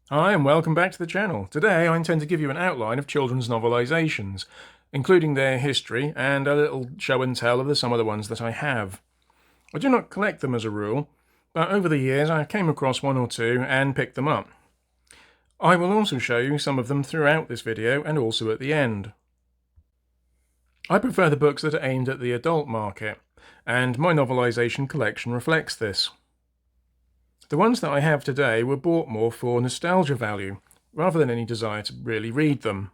Hi and welcome back to the channel. Today I intend to give you an outline of children's novelizations, including their history and a little show and tell of some of the ones that I have. I do not collect them as a rule, but over the years I came across one or two and picked them up. I will also show you some of them throughout this video and also at the end. I prefer the books that are aimed at the adult market, and my novelization collection reflects this. The ones that I have today were bought more for nostalgia value, rather than any desire to really read them.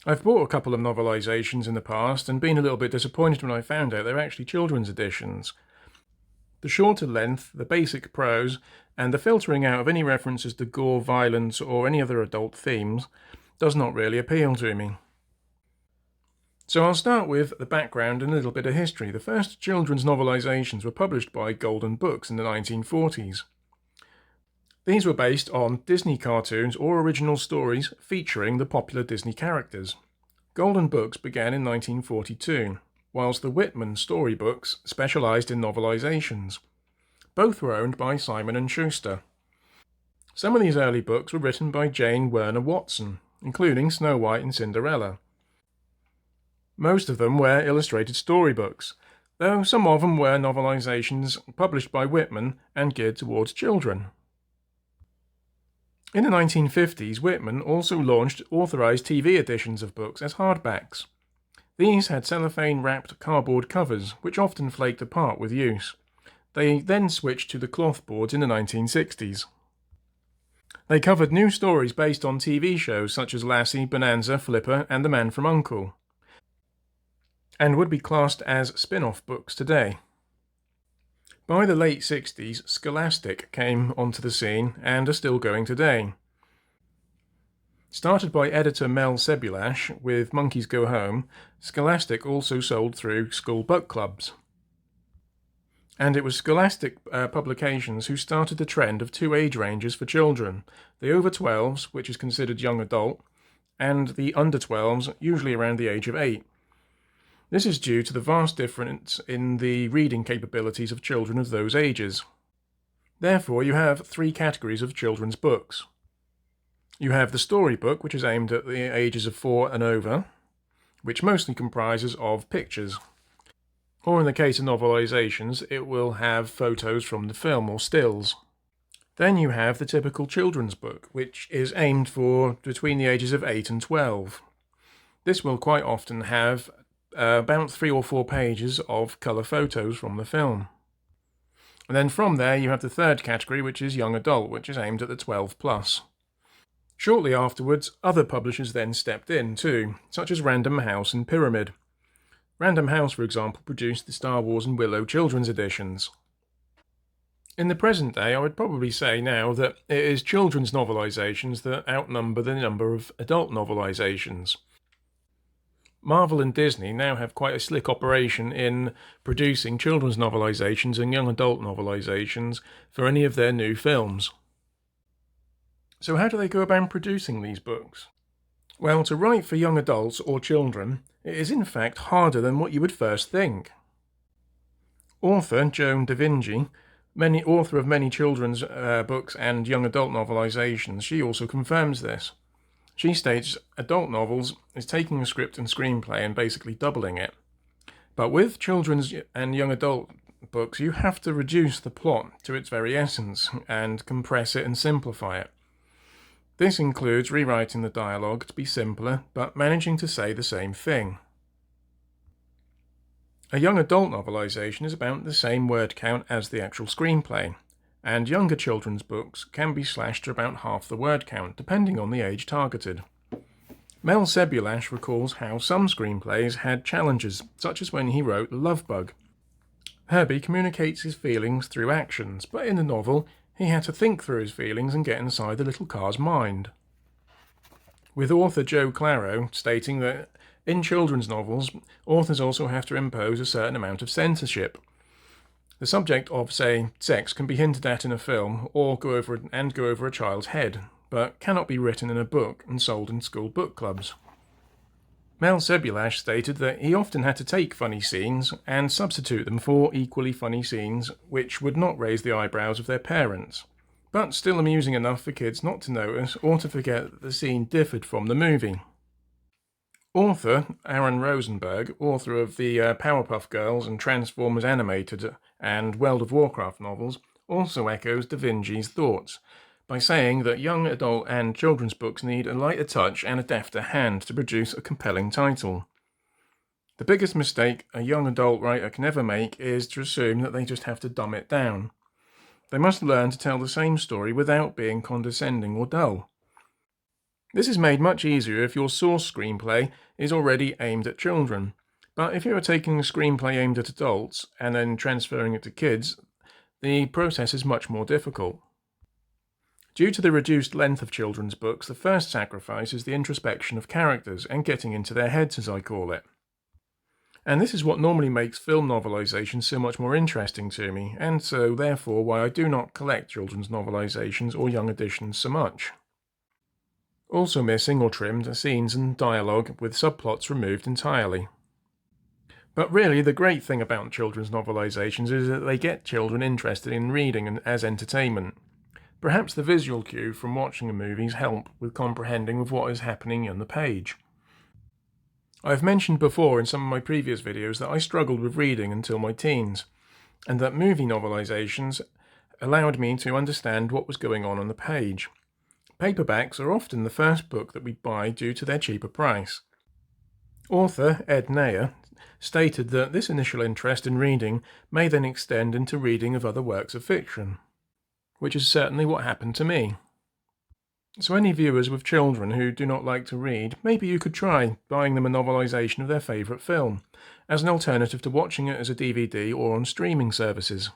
I've bought a couple of novelizations in the past and been a little bit disappointed when I found out they're actually children's editions. The shorter length, the basic prose, and the filtering out of any references to gore, violence, or any other adult themes does not really appeal to me. So I'll start with the background and a little bit of history. The first children's novelizations were published by Golden Books in the 1940s. These were based on Disney cartoons or original stories featuring the popular Disney characters. Golden Books began in 1942, whilst the Whitman storybooks specialised in novelizations. Both were owned by Simon & Schuster. Some of these early books were written by Jane Werner Watson, including Snow White and Cinderella. Most of them were illustrated storybooks, though some of them were novelizations published by Whitman and geared towards children. In the 1950s, Whitman also launched authorized TV editions of books as hardbacks. These had cellophane-wrapped cardboard covers, which often flaked apart with use. They then switched to the cloth boards in the 1960s. They covered new stories based on TV shows such as Lassie, Bonanza, Flipper, and The Man from U.N.C.L.E., and would be classed as spin-off books today. By the late 60s, Scholastic came onto the scene and are still going today. Started by editor Mel Sebulash with Monkeys Go Home, Scholastic also sold through school book clubs. And it was Scholastic publications who started the trend of two age ranges for children, the over 12s, which is considered young adult, and the under 12s, usually around the age of 8. This is due to the vast difference in the reading capabilities of children of those ages. Therefore, you have three categories of children's books. You have the storybook, which is aimed at the ages of 4 and over, which mostly comprises of pictures. Or in the case of novelizations, it will have photos from the film or stills. Then you have the typical children's book, which is aimed for between the ages of 8 and 12. This will quite often have about 3 or 4 pages of colour photos from the film. And then from there you have the third category, which is young adult, which is aimed at the 12+. Shortly afterwards, other publishers then stepped in too, such as Random House and Pyramid. Random House, for example, produced the Star Wars and Willow children's editions. In the present day, I would probably say now that it is children's novelizations that outnumber the number of adult novelizations. Marvel and Disney now have quite a slick operation in producing children's novelizations and young adult novelizations for any of their new films. So how do they go about producing these books? Well, to write for young adults or children, it is in fact harder than what you would first think. Author Joan Da Vinci, author of many children's books and young adult novelizations, she also confirms this. She states adult novels is taking a script and screenplay and basically doubling it. But with children's and young adult books, you have to reduce the plot to its very essence and compress it and simplify it. This includes rewriting the dialogue to be simpler, but managing to say the same thing. A young adult novelization is about the same word count as the actual screenplay, and younger children's books can be slashed to about half the word count, depending on the age targeted. Mel Sebulash recalls how some screenplays had challenges, such as when he wrote The Love Bug. Herbie communicates his feelings through actions, but in the novel, he had to think through his feelings and get inside the little car's mind. With author Joe Claro stating that in children's novels, authors also have to impose a certain amount of censorship. The subject of, say, sex can be hinted at in a film or go over a child's head, but cannot be written in a book and sold in school book clubs. Mel Sebulash stated that he often had to take funny scenes and substitute them for equally funny scenes which would not raise the eyebrows of their parents, but still amusing enough for kids not to notice or to forget that the scene differed from the movie. Author Aaron Rosenberg, author of the Powerpuff Girls and Transformers animated and World of Warcraft novels, also echoes Da Vinci's thoughts by saying that young adult and children's books need a lighter touch and a defter hand to produce a compelling title. The biggest mistake a young adult writer can ever make is to assume that they just have to dumb it down. They must learn to tell the same story without being condescending or dull. This is made much easier if your source screenplay is already aimed at children, but if you are taking a screenplay aimed at adults and then transferring it to kids, the process is much more difficult. Due to the reduced length of children's books, the first sacrifice is the introspection of characters and getting into their heads, as I call it. And this is what normally makes film novelizations so much more interesting to me, and so therefore why I do not collect children's novelizations or young editions so much. Also missing or trimmed are scenes and dialogue with subplots removed entirely. But really, the great thing about children's novelizations is that they get children interested in reading and as entertainment. Perhaps the visual cue from watching the movies help with comprehending of what is happening on the page. I have mentioned before in some of my previous videos that I struggled with reading until my teens, and that movie novelizations allowed me to understand what was going on the page. Paperbacks are often the first book that we buy due to their cheaper price. Author Ed Nair stated that this initial interest in reading may then extend into reading of other works of fiction, which is certainly what happened to me. So any viewers with children who do not like to read, maybe you could try buying them a novelisation of their favourite film, as an alternative to watching it as a DVD or on streaming services.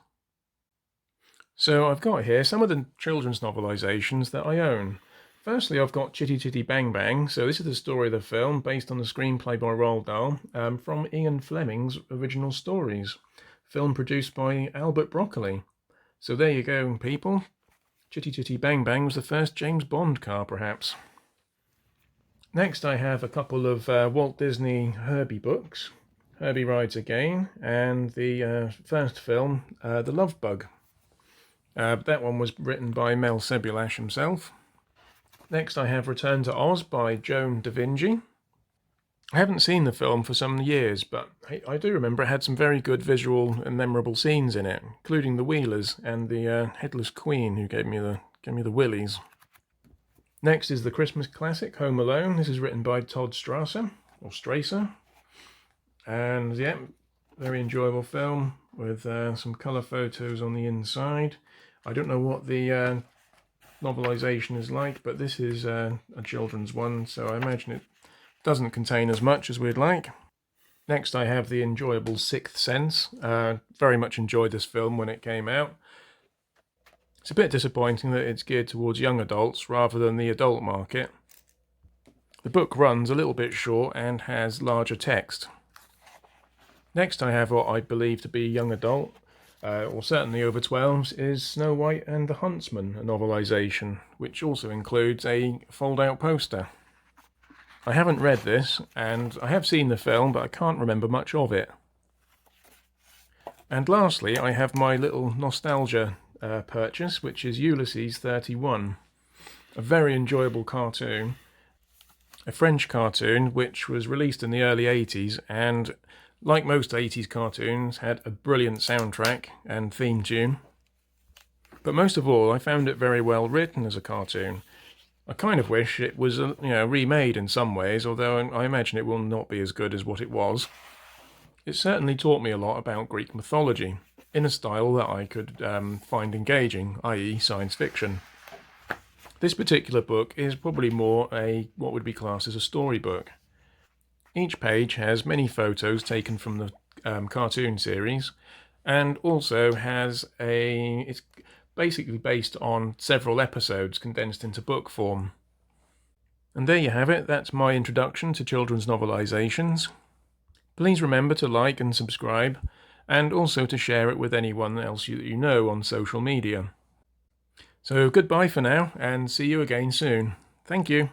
So I've got here some of the children's novelisations that I own. Firstly, I've got Chitty Chitty Bang Bang. So this is the story of the film, based on the screenplay by Roald Dahl, from Ian Fleming's original stories. Film produced by Albert Broccoli. So there you go, people. Chitty Chitty Bang Bang was the first James Bond car, perhaps. Next I have a couple of Walt Disney Herbie books. Herbie Rides Again, and the first film, The Love Bug. That one was written by Mel Sebulash himself. Next I have Return to Oz by Joan Da Vinci. I haven't seen the film for some years, but I do remember it had some very good visual and memorable scenes in it, including the Wheelers and the Headless Queen, who gave me the willies. Next is the Christmas classic, Home Alone. This is written by Todd Strasser, and yeah, very enjoyable film with some colour photos on the inside. I don't know what the novelisation is like, but this is a children's one, so I imagine it doesn't contain as much as we'd like. Next I have the enjoyable Sixth Sense. Very much enjoyed this film when it came out. It's a bit disappointing that it's geared towards young adults rather than the adult market. The book runs a little bit short and has larger text. Next I have what I believe to be young adult, or certainly over 12s, is Snow White and the Huntsman, a novelisation, which also includes a fold-out poster. I haven't read this, and I have seen the film, but I can't remember much of it. And lastly, I have my little nostalgia purchase, which is Ulysses 31, a very enjoyable cartoon, a French cartoon which was released in the early 80s, and like most 80s cartoons, had a brilliant soundtrack and theme tune. But most of all, I found it very well written as a cartoon. I kind of wish it was remade in some ways, although I imagine it will not be as good as what it was. It certainly taught me a lot about Greek mythology, in a style that I could find engaging, i.e. science fiction. This particular book is probably more what would be classed as a storybook. Each page has many photos taken from the cartoon series, and also it's basically based on several episodes condensed into book form. And there you have it, that's my introduction to children's novelizations. Please remember to like and subscribe, and also to share it with anyone else you know on social media. So goodbye for now, and see you again soon. Thank you.